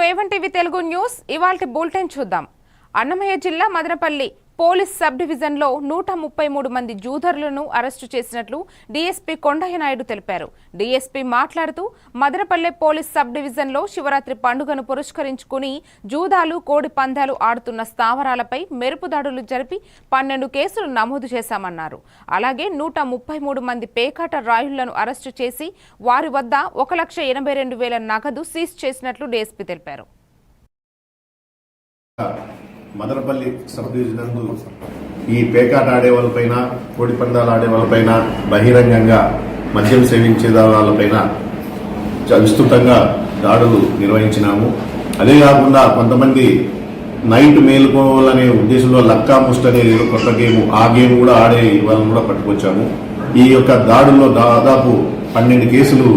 A1 TV Telugu news ఇవాల్టి bulletin చూద్దాం. అన్నమయ్య జిల్లా మదనపల్లి పోలీస్ సబ్ డివిజన్ లో 133 మంది జూదరులను అరెస్టు చేసినట్లు డీఎస్పీ కొండయ్య నాయుడు తెలిపారు. డీఎస్పీ మాట్లాడుతూ మదనపల్లి పోలీస్ సబ్ డివిజన్ లో శివరాత్రి పండుగను పురస్కరించుకుని జూదాలు కోడి పందాలు ఆడుతున్న స్థావరాలపై మెరుపు దాడులు జరిపి 12 కేసులు నమోదు చేశామన్నారు. అలాగే 133 మంది పేకాట రాయుళ్లను అరెస్టు చేసి వారి వద్ద 1,82,000 నగదు సీజ్ చేసినట్లు డీఎస్పీ తెలిపారు. మదనపల్లి సబ్ డివిజన్ ఈ పేకాట ఆడే వాళ్ళపైన కోడి పందాలు ఆడే వాళ్ళపైన బహిరంగంగా మద్యం సేవించే వాళ్ళపైన విస్తృతంగా దాడులు నిర్వహించినాము. అదే కాకుండా కొంతమంది నైట్ మేలుకోవాలనే ఉద్దేశంలో లక్కా ముస్ట్ అనే కొత్త గేమ్, ఆ గేమ్ కూడా ఆడే వాళ్ళని కూడా పట్టుకొచ్చాము. ఈ యొక్క దాడుల్లో దాదాపు 12 కేసులు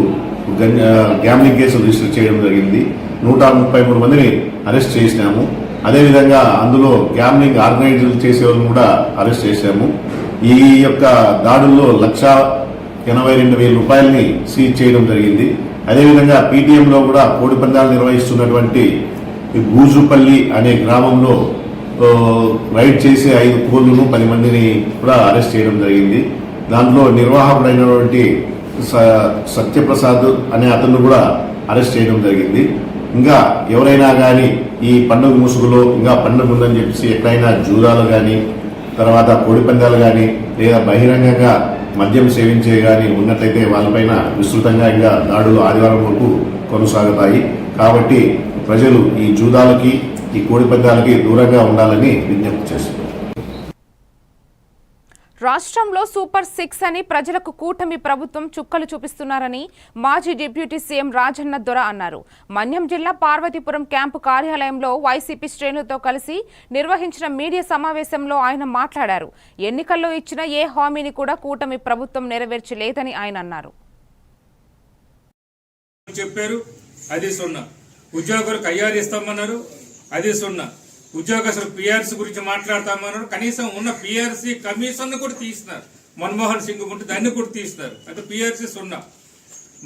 గ్యాంబ్లింగ్ కేసులు రిజిస్టర్ చేయడం జరిగింది. 133 మందిని అరెస్ట్ చేసినాము. అదేవిధంగా అందులో గ్యాంబ్లింగ్ ఆర్గనైజ్ చేసే వాళ్ళని కూడా అరెస్ట్ చేశాము. ఈ యొక్క దాడుల్లో 1,82,000 రూపాయలని సీజ్ చేయడం జరిగింది. అదేవిధంగా పీటీఎంలో కూడా కోడి పందాలు నిర్వహిస్తున్నటువంటి గూజుపల్లి అనే గ్రామంలో రైడ్ చేసి 5 కోళ్లను 10 మందిని కూడా అరెస్ట్ చేయడం జరిగింది. దాంట్లో నిర్వాహకుడైనటువంటి సత్యప్రసాద్ అనే అతను కూడా అరెస్ట్ చేయడం జరిగింది. ఇంకా ఎవరైనా కానీ ఈ పండుగ ముసుగులో ఇంకా పండుగ ఉందని చెప్పేసి ఎక్కడైనా జూదాలు కానీ తర్వాత కోడి పందాలు కానీ లేదా బహిరంగంగా మద్యం సేవించే కానీ ఉన్నట్లయితే వాళ్ళపైన విస్తృతంగా ఇంకా దాడులు ఆదివారం వరకు కొనసాగుతాయి. కాబట్టి ప్రజలు ఈ జూదాలకి ఈ కోడి పందాలకి దూరంగా ఉండాలని విజ్ఞప్తి చేస్తున్నారు. రాష్ట్రంలో సూపర్ 6 అని ప్రజలకు కూటమి ప్రభుత్వం చుక్కలు చూపిస్తున్నారని మాజీ డిప్యూటీ సీఎం రాజన్న దొర అన్నారు. మన్యం జిల్లా పార్వతీపురం క్యాంపు కార్యాలయంలో వైసీపీ శ్రేణులతో కలిసి నిర్వహించిన మీడియా సమావేశంలో ఆయన మాట్లాడారు. ఎన్నికల్లో ఇచ్చిన ఏ హామీని కూడా కూటమి ప్రభుత్వం నెరవేర్చలేదని ఆయన అన్నారు. చెప్పారు అది సున్నా, ఉద్యోగులకు ఐఆర్ ఇస్తామన్నారు అది సున్నా, ఉద్యోగస్తులు పిఆర్సీ గురించి మాట్లాడతామన్నారు. కనీసం ఉన్న పిఆర్సీ కమిషన్ కూడా తీస్తున్నారు. మన్మోహన్ సింగ్ ఉంటే దాన్ని కూడా తీస్తున్నారు. అయితే పిఆర్సీ సున్నా,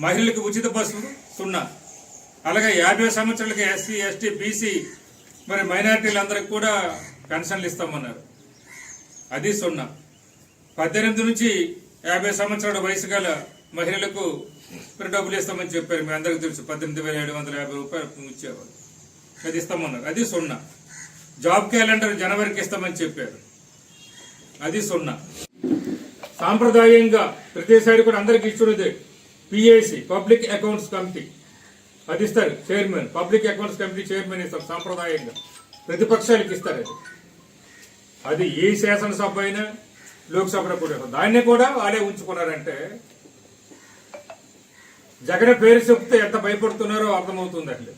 మహిళలకు ఉచిత బస్సులు సున్నా, అలాగే 50 సంవత్సరాలకి ఎస్సీ ఎస్టీ బీసీ మరి మైనారిటీలందరికి కూడా పెన్షన్లు ఇస్తామన్నారు అది సున్నా, 18 నుంచి 50 సంవత్సరాల వయసు గల మహిళలకు డబ్బులు ఇస్తామని చెప్పారు. మీ అందరికీ తెలుసు 18,750 రూపాయలు ఇచ్చేవారు, అది ఇస్తామన్నారు అది సున్నా. జాబ్ క్యాలెండర్ జనవరికి ఇస్తామని చెప్పారు అది సున్నా. సాంప్రదాయంగా ప్రతిసారి కూడా అందరికి ఇచ్చున్నదే పిఏసి పబ్లిక్ అకౌంట్స్ కమిటీ అది ఇస్తారు chairman, public accounts committee chairman ఇస్తారు సాంప్రదాయంగా, ప్రతిపక్షాలకు ఇస్తారు. అది ఏ శాసనసభ అయినా లోక్సభలో కూడా దాన్ని కూడా వాళ్ళే ఉంచుకున్నారంటే జగన్ పేరు చెప్తే ఎంత భయపడుతున్నారో అర్థమవుతుంది. అట్లే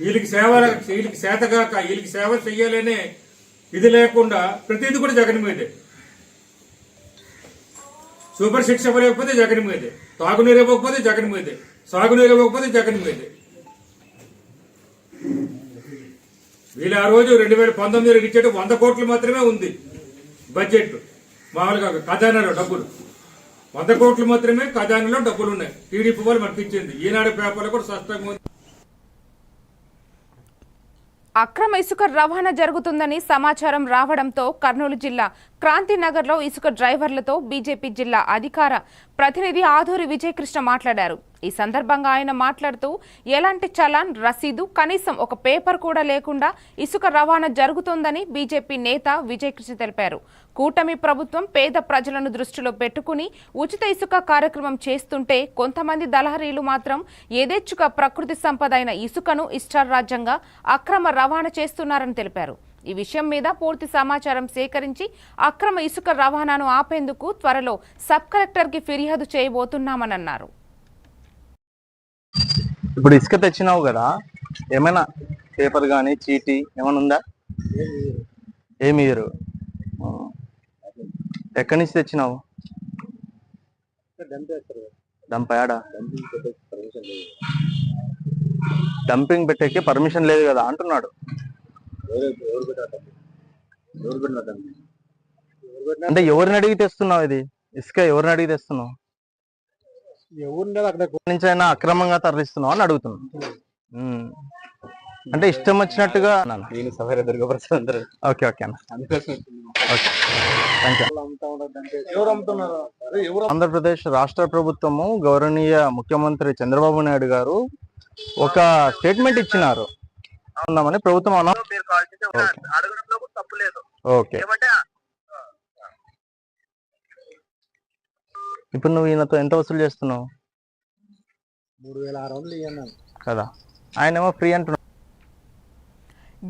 వీళ్ళకి చేతగాక వీళ్ళకి సేవ చెయ్యాలనే ఇది లేకుండా ప్రతిదీ కూడా జగన్ మీదే. సూపర్ శిక్ష ఇవ్వలేకపోతే జగన్ మీదే, తాగునీరు ఇవ్వకపోతే జగన్ మీదే, సాగునీరు ఇవ్వకపోతే జగన్ మీదే. వీళ్ళు ఆ రోజు 2019 ఇచ్చేట 100 కోట్లు మాత్రమే ఉంది బడ్జెట్. మామూలుగా ఖజానాలో డబ్బులు 100 కోట్లు మాత్రమే ఖజానాలో డబ్బులు ఉన్నాయి. టీడీపీ వాళ్ళు మనకి ఇచ్చింది. ఈనాడు పేపర్లో కూడా స్పష్టంగా ఉంది. అక్రమ ఇసుక రవాణా జరుగుతుందని సమాచారం రావడంతో కర్నూలు జిల్లా క్రాంతినగర్లో ఇసుక డ్రైవర్లతో బీజేపీ జిల్లా అధికార ప్రతినిధి ఆదూరి విజయకృష్ణ మాట్లాడారు. ఈ సందర్భంగా ఆయన మాట్లాడుతూ ఎలాంటి చలాన్ రసీదు కనీసం ఒక పేపర్ కూడా లేకుండా ఇసుక రవాణా జరుగుతోందని బీజేపీ నేత విజయకృష్ణ తెలిపారు. కూటమి ప్రభుత్వం పేద ప్రజలను దృష్టిలో పెట్టుకుని ఉచిత ఇసుక కార్యక్రమం చేస్తుంటే కొంతమంది దళారీలు మాత్రం యథేచ్ఛగా ప్రకృతి సంపద అయిన ఇసుకను ఇష్టారాజ్యంగా అక్రమ రవాణా చేస్తున్నారని తెలిపారు. ఈ విషయం మీద పూర్తి సమాచారం సేకరించి అక్రమ ఇసుక రవాణాను ఆపేందుకు త్వరలో సబ్ కలెక్టర్ కి ఫిర్యాదు చేయబోతున్నామని అన్నారు. ఇప్పుడు ఇసుక తెచ్చినావు కదా, ఏమైనా పేపర్ కానీ చీటీ ఏమైనా ఉందా? ఏమి ఇయ్యరు. ఎక్కడి నుంచి తెచ్చినావు? డంపాడా? డంపింగ్ పెట్టేకి పర్మిషన్ లేదు కదా అంటున్నాడు. అంటే ఎవరిని అడిగి తెస్తున్నావు? ఇది ఇసుక ఎవరిని అడిగి తెస్తున్నావు? ఎవరు అక్కడ నుంచి అయినా అక్రమంగా తరలిస్తున్నావు అని అడుగుతున్నాను. అంటే ఇష్టం వచ్చినట్టుగా అన్నాను. నేను సవేర దుర్గప్రసాద్ అందరూ ఓకే ఓకే అన్న, అందుకోసం ఓకే థ్యాంక్ యూ. ఆంధ్రప్రదేశ్ రాష్ట్ర ప్రభుత్వము గౌరవనీయ ముఖ్యమంత్రి చంద్రబాబు నాయుడు గారు ఒక స్టేట్మెంట్ ఇచ్చినారు ఉందామని ప్రభుత్వం ఓకే. ఇప్పుడు నువ్వు ఈయనతో ఎంత వసూలు చేస్తున్నావు? 3600 ఇవ్వన్నాను కదా, ఆయనేమో ఫ్రీ అంటున్నాడు.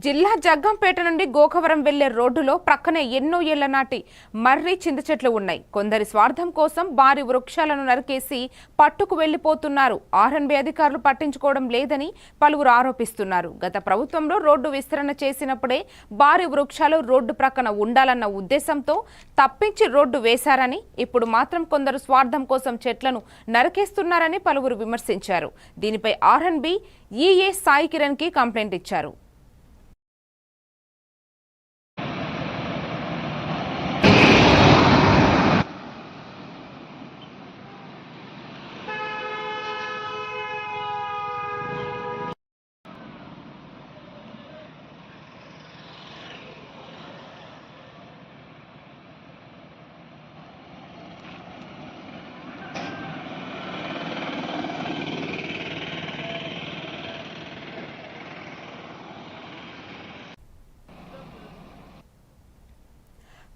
జిల్లా జగ్గంపేట నుండి గోకవరం వెళ్లే రోడ్డులో ప్రక్కనే ఎన్నో ఏళ్ల నాటి మర్రి చింత చెట్లు ఉన్నాయి. కొందరి స్వార్థం కోసం భారీ వృక్షాలను నరికేసి పట్టుకు వెళ్లిపోతున్నారు. ఆర్ఎన్బి అధికారులు పట్టించుకోవడం లేదని పలువురు ఆరోపిస్తున్నారు. గత ప్రభుత్వంలో రోడ్డు విస్తరణ చేసినప్పుడే భారీ వృక్షాలు రోడ్డు ప్రక్కన ఉండాలన్న ఉద్దేశంతో తప్పించి రోడ్డు వేశారని, ఇప్పుడు మాత్రం కొందరు స్వార్థం కోసం చెట్లను నరికేస్తున్నారని పలువురు విమర్శించారు. దీనిపై ఆర్ఎన్బి ఈఏ సాయి కిరణ్ కి కంప్లైంట్ ఇచ్చారు.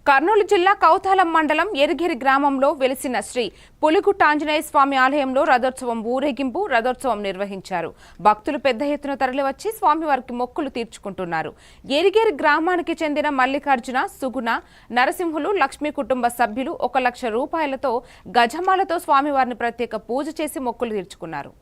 కర్నూలు జిల్లా కౌతాలం మండలం ఎరిగిరి గ్రామంలో వెలిసిన శ్రీ పులిగుట్ట ఆంజనేయ స్వామి ఆలయంలో రథోత్సవం ఊరేగింపు రథోత్సవం నిర్వహించారు. భక్తులు పెద్ద ఎత్తున తరలివచ్చి స్వామివారికి మొక్కులు తీర్చుకుంటున్నారు. ఎరిగిరి గ్రామానికి చెందిన మల్లికార్జున, సుగుణ, నరసింహులు, లక్ష్మీ కుటుంబ సభ్యులు 1 లక్ష రూపాయలతో గజమాలతో స్వామివారిని ప్రత్యేక పూజ చేసి మొక్కులు తీర్చుకున్నారు.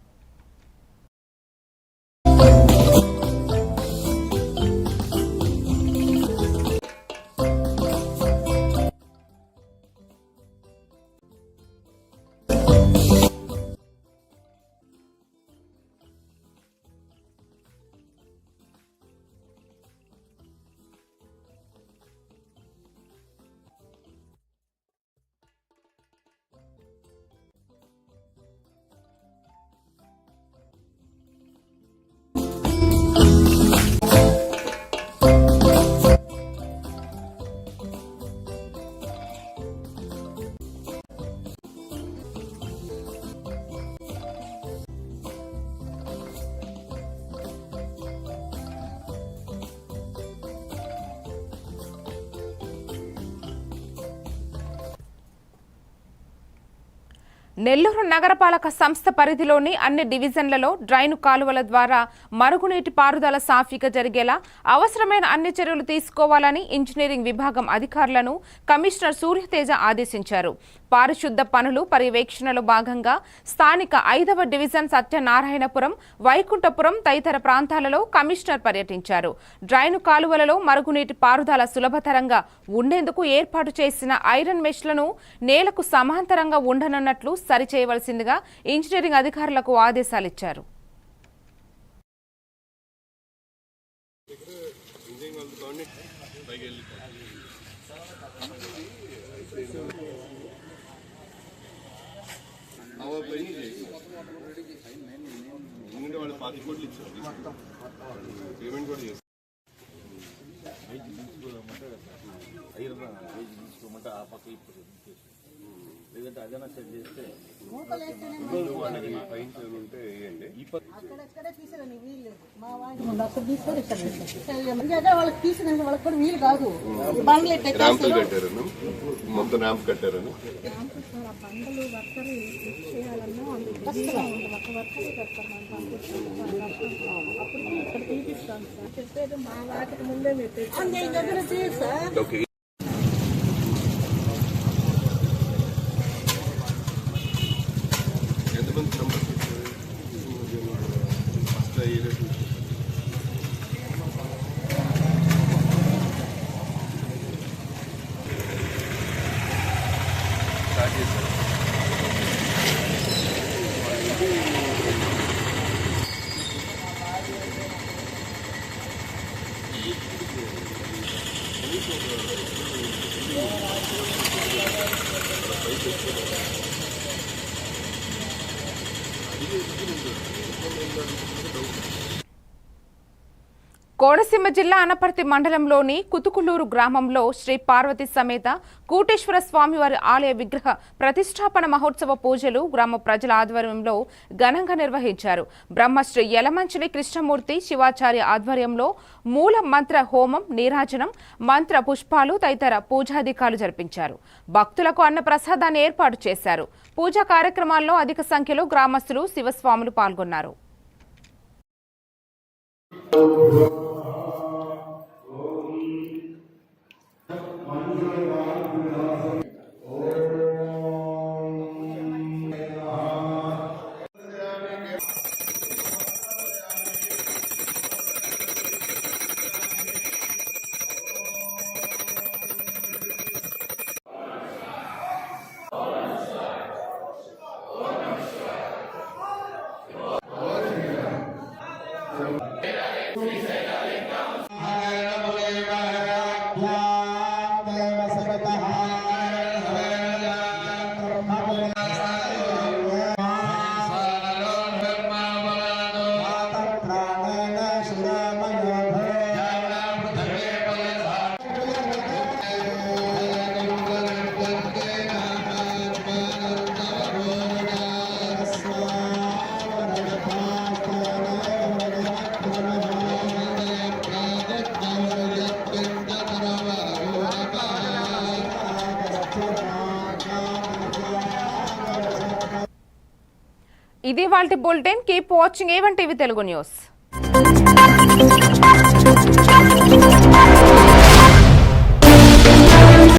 నెల్లూరు నగరపాలక సంస్థ పరిధిలోని అన్ని డివిజన్లలో డ్రైను కాలువల ద్వారా మరుగునీటి పారుదల సాఫీగా జరిగేలా అవసరమైన అన్ని చర్యలు తీసుకోవాలని ఇంజనీరింగ్ విభాగం అధికారులను కమిషనర్ సూర్యతేజ ఆదేశించారు. పారిశుద్ధ పనులు పర్యవేక్షణలో భాగంగా స్థానిక 5వ డివిజన్ సత్యనారాయణపురం, వైకుంఠపురం తదితర ప్రాంతాలలో కమిషనర్ పర్యటించారు. డ్రైను కాలువలలో మరుగునీటి పారుదల సులభతరంగా ఉండేందుకు ఏర్పాటు చేసిన ఐరన్ మెష్లను నేలకు సమాంతరంగా ఉండనున్నట్లు సరిచేయవలసిందిగా ఇంజనీరింగ్ అధికారులకు ఆదేశాలిచ్చారు. లేదంటే అదైనా సెట్ చేస్తే అక్కడెక్కడే తీసేదాన్ని వీలు లేదు. మా వాడికి ముందు అక్కడ తీసుకొని ఇక్కడ వాళ్ళకి తీసేదానికి వాళ్ళకి కూడా వీలు కాదు. బండ్లు కట్టారు, మొత్తం ర్యాంప్ కట్టారు. బండ్లు వర్కర్ చేయాలన్నా కష్టంగా ఉంటుంది. ఒక వర్కర్ కడతారు. అప్పుడు ఇక్కడ తీపిస్తాను సార్. చెప్పేది మా వాటికి ముందే మీరు దగ్గర చేసి సార్ కోనసీమ జిల్లా అనపర్తి మండలంలోని కుతుకులూరు గ్రామంలో శ్రీ పార్వతి సమేత కూటేశ్వర స్వామివారి ఆలయ విగ్రహ ప్రతిష్టాపన మహోత్సవ పూజలు గ్రామ ప్రజల ఆధ్వర్యంలో ఘనంగా నిర్వహించారు. బ్రహ్మశ్రీ యలమంచిలి కృష్ణమూర్తి శివాచార్య ఆధ్వర్యంలో మూల మంత్ర హోమం, నీరాజనం, మంత్ర పుష్పాలు తదితర పూజాధికారులు జరిపించారు. భక్తులకు అన్న ప్రసాదాన్ని ఏర్పాటు చేశారు. పూజా కార్యక్రమాల్లో అధిక సంఖ్యలో గ్రామస్తులు, శివస్వాములు పాల్గొన్నారు. ఇది వాల్టి bulletin. Keep watching A1 TV Telugu news.